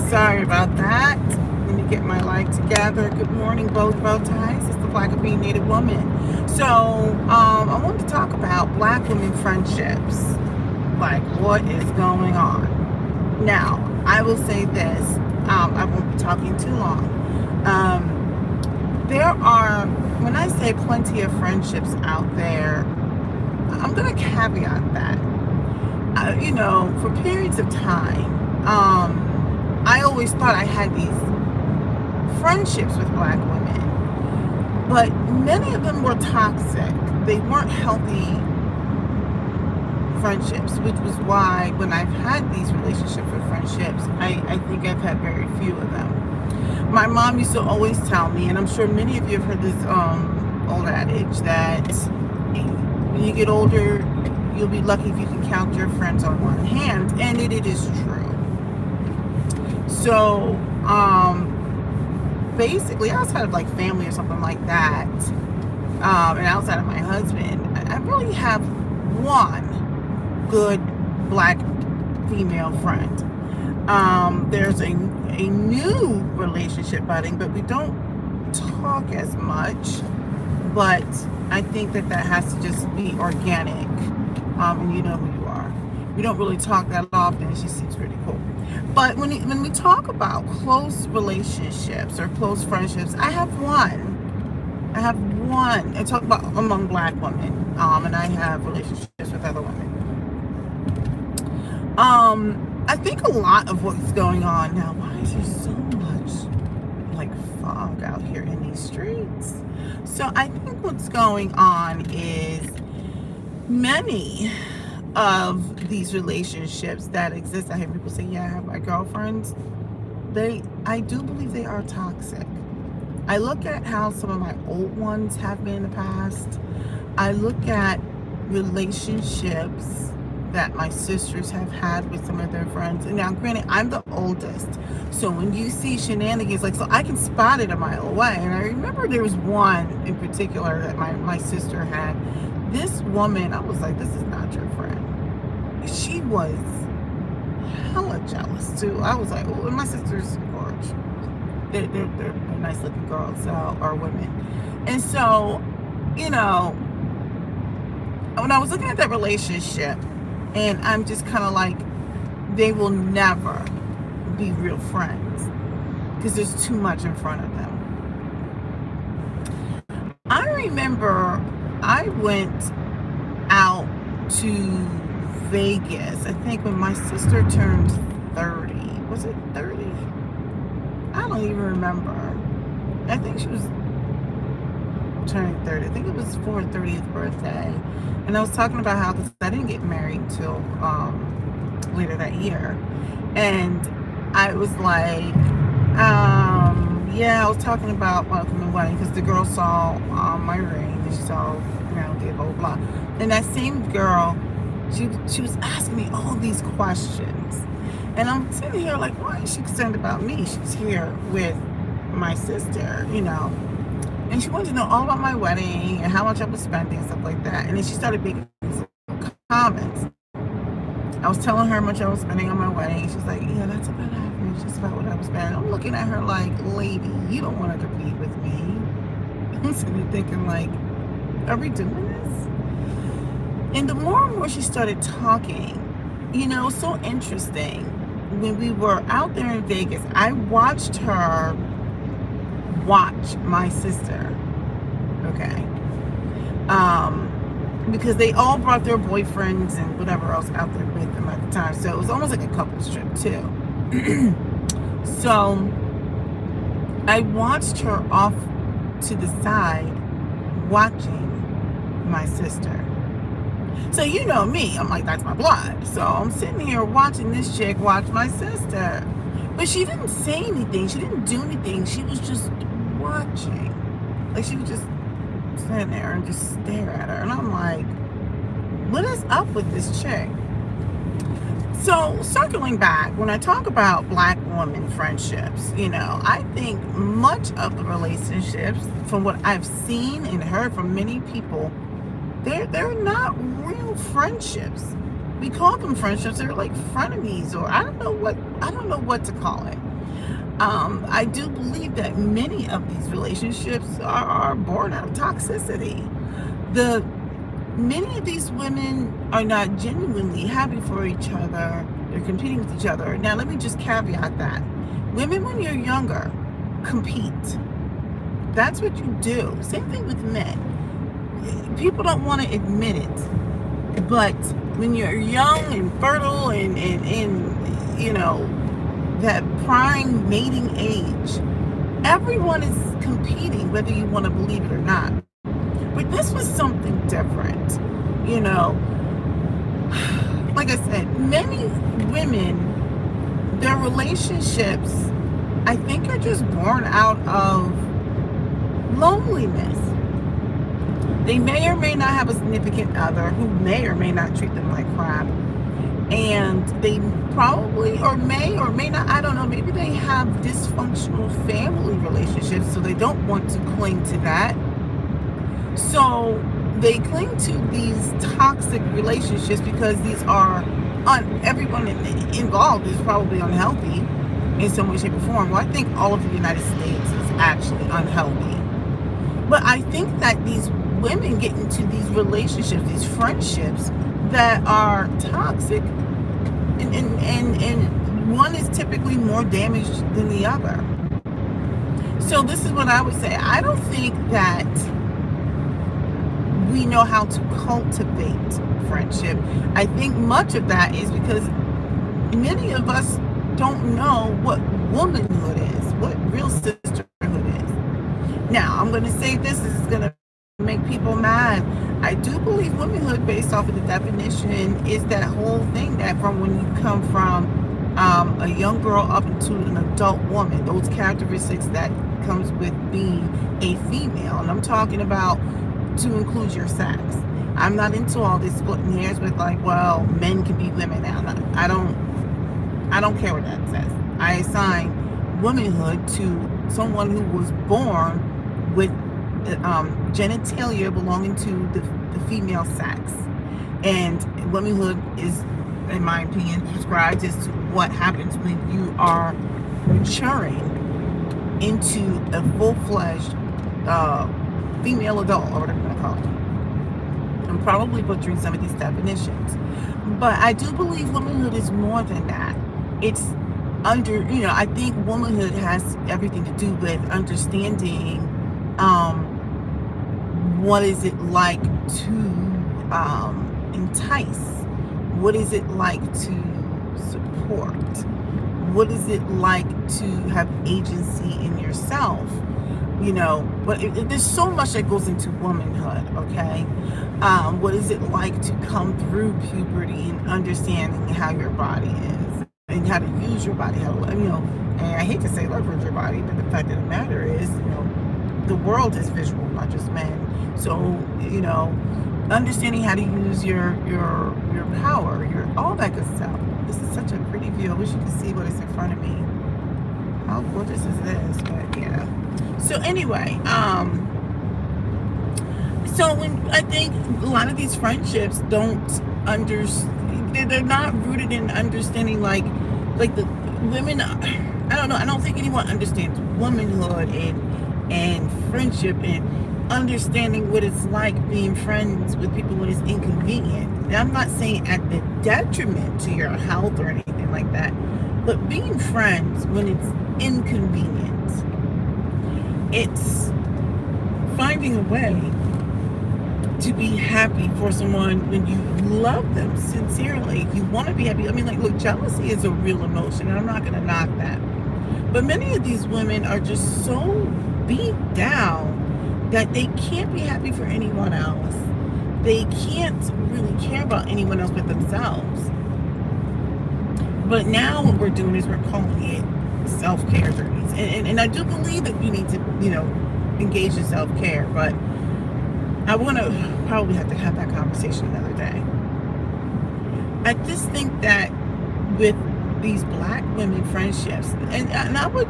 Sorry about that. Let me get my life together. Good morning, both bow ties. It's the Black Opinionated woman. So, I wanted to talk about Black women friendships. Like, what is going on? Now, I will say this. I won't be talking too long. There are, when I say plenty of friendships out there, I'm going to caveat that. For periods of time, I always thought I had these friendships with Black women, but many of them were toxic. They weren't healthy friendships, which was why when I've had these relationships with friendships, I think I've had very few of them. My mom used to always tell me, and I'm sure many of you have heard this old adage, that when you get older, you'll be lucky if you can count your friends on one hand, and it is true. So, basically, outside of like family or something like that, and outside of my husband, I really have one good Black female friend. There's a new relationship budding, but we don't talk as much. But I think that has to just be organic. And you know who you are. We don't really talk that often. She seems pretty cool. But when we talk about close relationships or close friendships, I have one. I talk about among Black women, and I have relationships with other women. I think a lot of what's going on now. Why is there so much like fog out here in these streets? So I think what's going on is many of these relationships that exist. I hear people say, "Yeah, I have my girlfriends." I do believe they are toxic. I look at how some of my old ones have been in the past. I look at relationships that my sisters have had with some of their friends. And now, granted, I'm the oldest. So when you see shenanigans, so I can spot it a mile away. And I remember there was one in particular that my sister had. This woman, I was like, this is not your friend. She was hella jealous too. I was like, oh, and my sisters, gorge. They're nice looking girls or women. And so, when I was looking at that relationship, and I'm just kind of like, they will never be real friends because there's too much in front of them. I remember I went out to Vegas, I think when my sister turned 30. Was it 30? I don't even remember. I think she was turning 30. I think it was for her 30th birthday. And I was talking about how I didn't get married till later that year. And I was like, I was talking about welcoming wedding because the girl saw my ring and she saw, blah, blah, blah. And that same girl, she was asking me all these questions. And I'm sitting here like, why is she concerned about me? She's here with my sister, And she wanted to know all about my wedding and how much I was spending and stuff like that. And then she started making comments. I was telling her how much I was spending on my wedding. She's like, yeah, that's about average. That's about what I was spending. I'm looking at her like, lady, you don't want to compete with me. I'm sitting there thinking like, are we doing this? And the more and more she started talking, so interesting. When we were out there in Vegas, I watched her watch my sister, okay, because they all brought their boyfriends and whatever else out there with them at the time, so it was almost like a couple's trip too. So I watched her off to the side watching my sister. So you know me, I'm like, that's my blood. So I'm sitting here watching this chick watch my sister, but she didn't say anything, she didn't do anything, she was just watching. Like, she would just stand there and just stare at her. And I'm like, what is up with this chick? So circling back, when I talk about Black women friendships, I think much of the relationships, from what I've seen and heard from many people, they're not real friendships. We call them friendships. They're like frenemies, or I don't know what to call it. I do believe that many of these relationships are born out of toxicity. The Many of these women are not genuinely happy for each other. They're competing with each other. Now, let me just caveat that. Women, when you're younger, compete. That's what you do. Same thing with men. People don't want to admit it. But when you're young and fertile and you know, that prime mating age, everyone is competing, whether you want to believe it or not. But this was something different, you know. Like I said, many women, their relationships, I think, are just born out of loneliness. They may or may not have a significant other who may or may not treat them like crap. And they probably, or may not, I don't know, maybe they have dysfunctional family relationships, so they don't want to cling to that. So they cling to these toxic relationships because these are, everyone involved is probably unhealthy in some way, shape, or form. Well, I think all of the United States is actually unhealthy. But I think that these women get into these relationships, these friendships that are toxic, and one is typically more damaged than the other. So this is what I would say. I don't think that we know how to cultivate friendship. I think much of that is because many of us don't know what womanhood is, what real sisterhood is. Now, I'm going to say this is going to make people mad. I do believe womanhood, based off of the definition, is that whole thing that from when you come from a young girl up into an adult woman, those characteristics that comes with being a female. And I'm talking about to include your sex. I'm not into all this splitting hairs with like, well, men can be women now. I don't care what that says. I assign womanhood to someone who was born with genitalia belonging to the female sex. And womanhood is, in my opinion, prescribed as to what happens when you are maturing into a full-fledged female adult, or whatever you want to call it. I'm probably butchering some of these definitions, but I do believe womanhood is more than that. It's I think womanhood has everything to do with understanding what is it like to entice? What is it like to support? What is it like to have agency in yourself? But there's so much that goes into womanhood, okay? What is it like to come through puberty and understanding how your body is and how to use your body, and I hate to say leverage your body, but the fact of the matter is, the world is visual, not just men. So, understanding how to use your power, all that good stuff. This is such a pretty view. I wish you could see what is in front of me. How gorgeous is this? But yeah. So anyway, so when I think a lot of these friendships don't they're not rooted in understanding like the women. I don't know. I don't think anyone understands womanhood and friendship and understanding what it's like being friends with people when it's inconvenient. And I'm not saying at the detriment to your health or anything like that, but being friends when it's inconvenient. It's finding a way to be happy for someone when you love them sincerely. You want to be happy. I mean, look, jealousy is a real emotion, and I'm not going to knock that. But many of these women are just so beat down that they can't be happy for anyone else. They can't really care about anyone else but themselves. But now what we're doing is we're calling it self-care journeys. And I do believe that we need to, engage in self-care, but I want to probably have to have that conversation another day. I just think that with these Black women friendships, and I would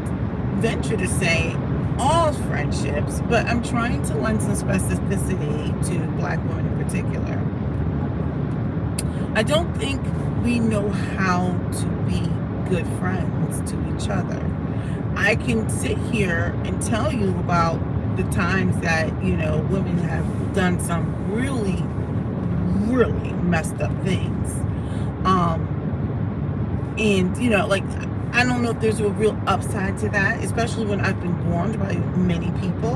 venture to say all friendships, but I'm trying to lend some specificity to Black women in particular. I don't think we know how to be good friends to each other. I can sit here and tell you about the times that, women have done some really, really messed up things. And, like, I don't know if there's a real upside to that, especially when I've been warned by many people.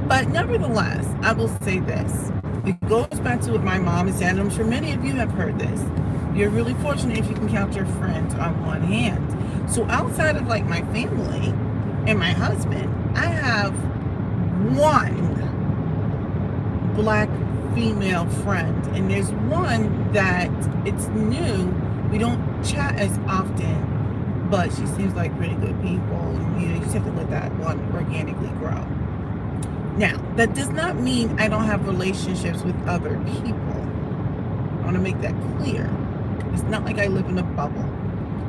But nevertheless, I will say this. It goes back to what my mom has said, and I'm sure many of you have heard this. You're really fortunate if you can count your friends on one hand. So outside of, like, my family and my husband, I have one black female friend. And there's one that it's new. We don't chat as often, but she seems like really good people. You just have to let that one organically grow. Now, that does not mean I don't have relationships with other people. I want to make that clear. It's not like I live in a bubble.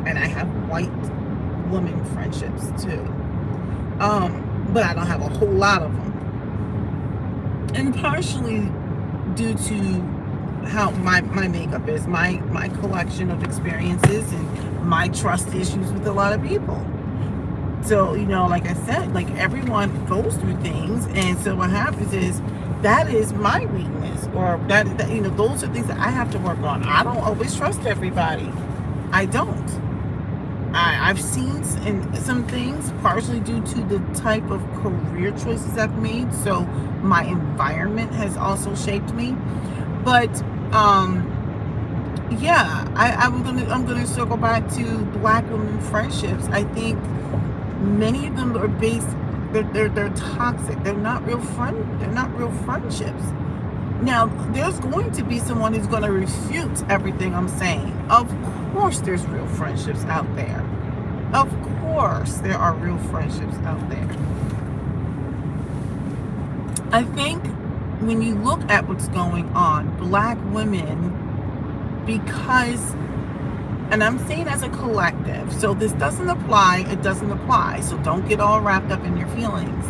And I have white woman friendships too. But I don't have a whole lot of them. And partially due to how my makeup is, my collection of experiences and my trust issues with a lot of people. So, like I said, like, everyone goes through things, and so what happens is that is my weakness, or that those are things that I have to work on. I don't always trust everybody. I don't. I've seen some things partially due to the type of career choices I've made. So my environment has also shaped me. But yeah, I'm gonna circle back to black women friendships. I think many of them are based. They're toxic. They're not real friendships. Now, there's going to be someone who's going to refute everything I'm saying. Of course, there's real friendships out there. Of course, there are real friendships out there. I think when you look at what's going on, black women, because, and I'm saying as a collective, so this doesn't apply, it doesn't apply, so don't get all wrapped up in your feelings.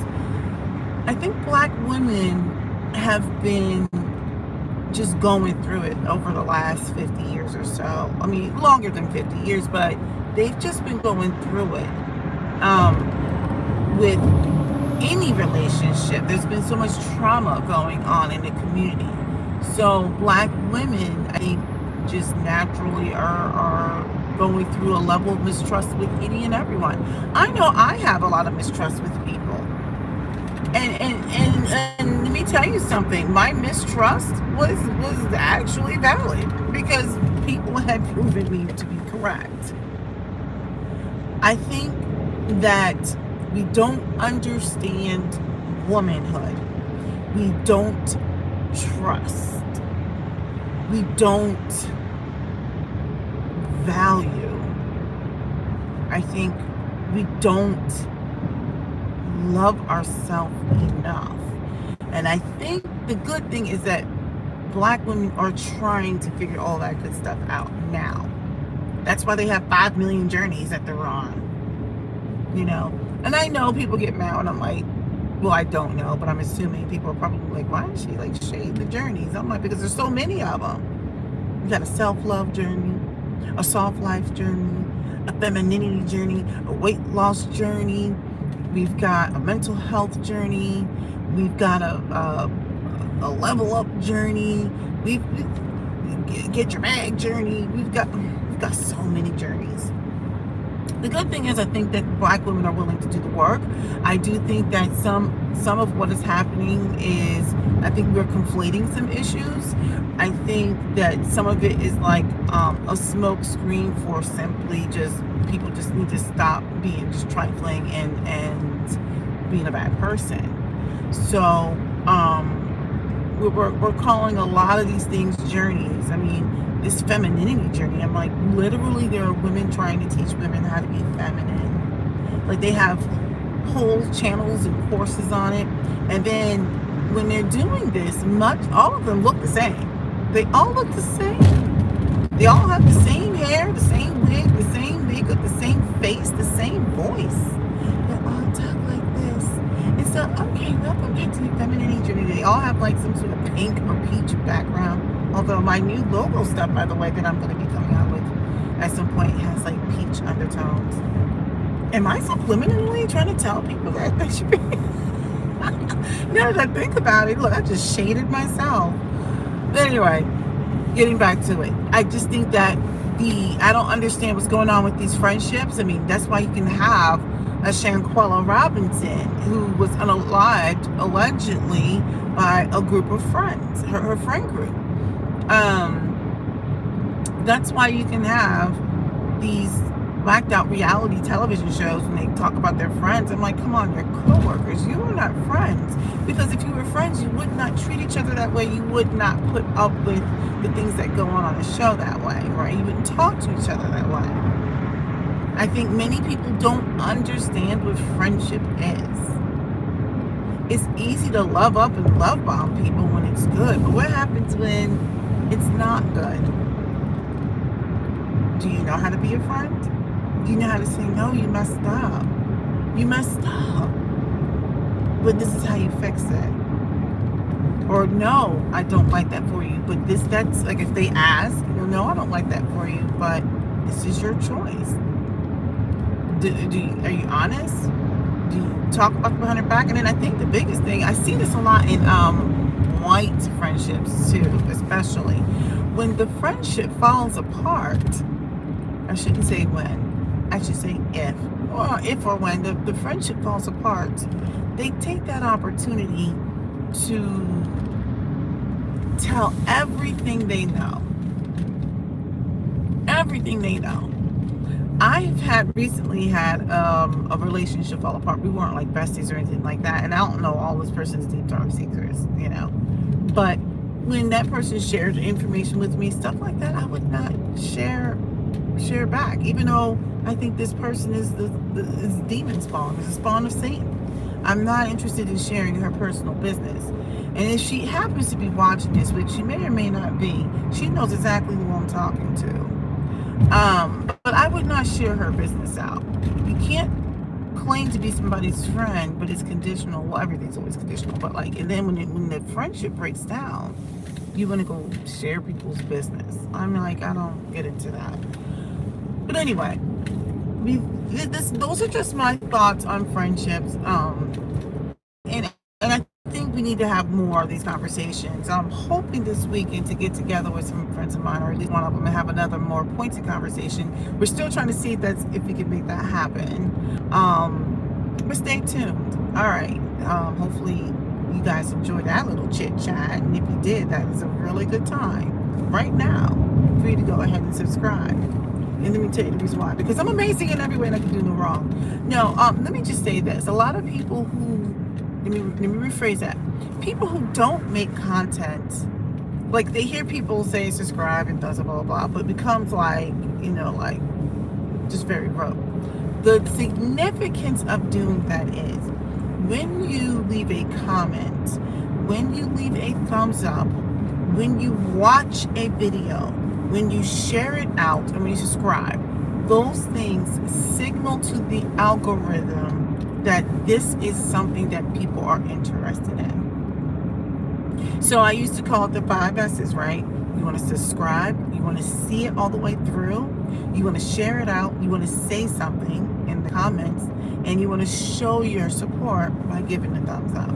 I think black women have been just going through it over the last 50 years or so. I mean, longer than 50 years, but they've just been going through it. With any relationship, there's been so much trauma going on in the community. So black women, I think, just naturally are going through a level of mistrust with any and everyone. I know I have a lot of mistrust with people. And let me tell you something, my mistrust was actually valid because people had proven me to be correct. I think that we don't understand womanhood. We don't trust. We don't value. I think we don't love ourselves enough. And I think the good thing is that black women are trying to figure all that good stuff out now. That's why they have 5 million journeys that they're on. And I know people get mad when I'm like, well, I don't know, but I'm assuming people are probably like, why is she like shade the journeys? I'm like, because there's so many of them. You got a self-love journey, a soft life journey, a femininity journey, a weight loss journey. We've got a mental health journey. We've got a level up journey. We get your bag journey. We've got so many journeys. The good thing is I think that black women are willing to do the work. I do think that some of what is happening is, I think we're conflating some issues. I think that some of it is like a smoke screen for simply just, people just need to stop being just trifling and being a bad person. So we're calling a lot of these things journeys. I mean, this femininity journey, I'm like, literally there are women trying to teach women how to be feminine. Like, they have whole channels and courses on it. And then when they're doing this, all of them look the same. They all look the same. They all have the same hair, the same wig, the same makeup, the same face, the same voice. They all talk like this. And so, okay, welcome back to the femininity journey. They all have like some sort of pink or peach background. Although my new logo stuff, by the way, that I'm going to be coming out with at some point has like peach undertones. Am I subliminally trying to tell people that they should be? Now that I think about it, look, I just shaded myself. But anyway, getting back to it, I just think that I don't understand what's going on with these friendships. I mean, that's why you can have a Shanquella Robinson who was unalived allegedly by a group of friends, her friend group. That's why you can have these blacked out reality television shows when they talk about their friends. I'm like, come on, they're coworkers. You are not friends. Because if you were friends, you would not treat each other that way. You would not put up with the things that go on the show that way, right? You wouldn't talk to each other that way. I think many people don't understand what friendship is. It's easy to love up and love bomb people when it's good, but what happens when it's not good? Do you know how to be a friend? Do you know how to say, no, you messed up? You messed up. But this is how you fix it. Or no, I don't like that for you. But that's like if they ask, no, I don't like that for you, but this is your choice. Are you honest? Do you talk about the behind her back? And then I think the biggest thing, I see this a lot in white friendships too, especially. When the friendship falls apart, I shouldn't say when, I should say if. Or if or when the friendship falls apart, they take that opportunity to tell everything they know. Everything they know. I've recently had a relationship fall apart. We weren't like besties or anything like that. And I don't know all this person's deep dark secrets, But when that person shared information with me, stuff like that, I would not share back, even though I think this person is is demon spawn, is a spawn of Satan. I'm not interested in sharing her personal business. And if she happens to be watching this, which she may or may not be, she knows exactly who I'm talking to. But I would not share her business out. You can't claim to be somebody's friend, but it's conditional. Well, everything's always conditional, but and then when the friendship breaks down, you want to go share people's business. I'm like, I don't get into that. But anyway, those are just my thoughts on friendships. And I think we need to have more of these conversations. I'm hoping this weekend to get together with some friends of mine, or at least one of them, and have another more pointed conversation. We're still trying to see if we can make that happen. But stay tuned. All right. Hopefully you guys enjoyed that little chit chat, and if you did, that is a really good time right now for you to go ahead and subscribe. And let me tell you the reason why. Because I'm amazing in every way and I can do no wrong. No, let me just say this. A lot of people who, let me rephrase that. People who don't make content, like they hear people say subscribe and blah, blah, blah, blah, but it becomes just very rote. The significance of doing that is when you leave a comment, when you leave a thumbs up, when you watch a video, when you share it out, and when you subscribe, those things signal to the algorithm that this is something that people are interested in. So I used to call it the 5 S's, right? You want to subscribe, you want to see it all the way through, you want to share it out, you want to say something in the comments, and you want to show your support by giving a thumbs up.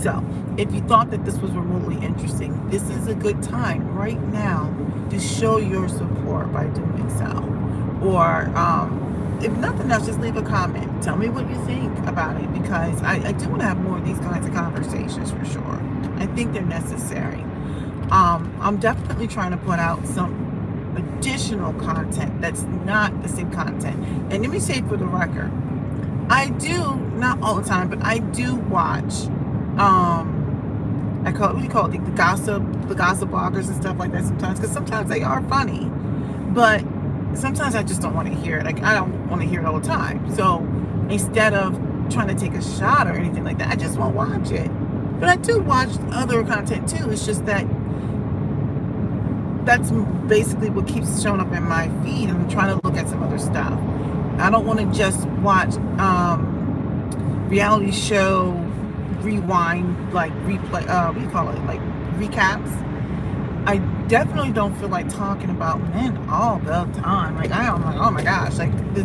So if you thought that this was remotely interesting, this is a good time right now to show your support by doing so. Or if nothing else, just leave a comment. Tell me what you think about it, because I do want to have more of these kinds of conversations for sure. I think they're necessary. I'm definitely trying to put out some additional content that's not the same content. And let me say for the record, I do, not all the time, but I do watch I call it, what do you call it, the gossip bloggers and stuff like that sometimes, because sometimes they are funny, but sometimes I just don't want to hear it. Like, I don't want to hear it all the time. So instead of trying to take a shot or anything like that, I just won't watch it. But I do watch other content too. It's just that that's basically what keeps showing up in my feed. I'm trying to look at some other stuff. I don't want to just watch reality show rewind, like replay, what do you call it, like recaps. I definitely don't feel like talking about men all the time. Like I'm like, oh my gosh, like the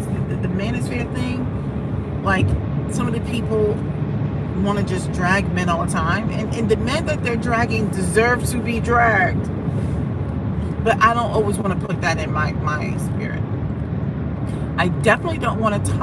manosphere thing. Like some of the people want to just drag men all the time, and the men that they're dragging deserve to be dragged. But I don't always want to put that in my spirit. I definitely don't want to talk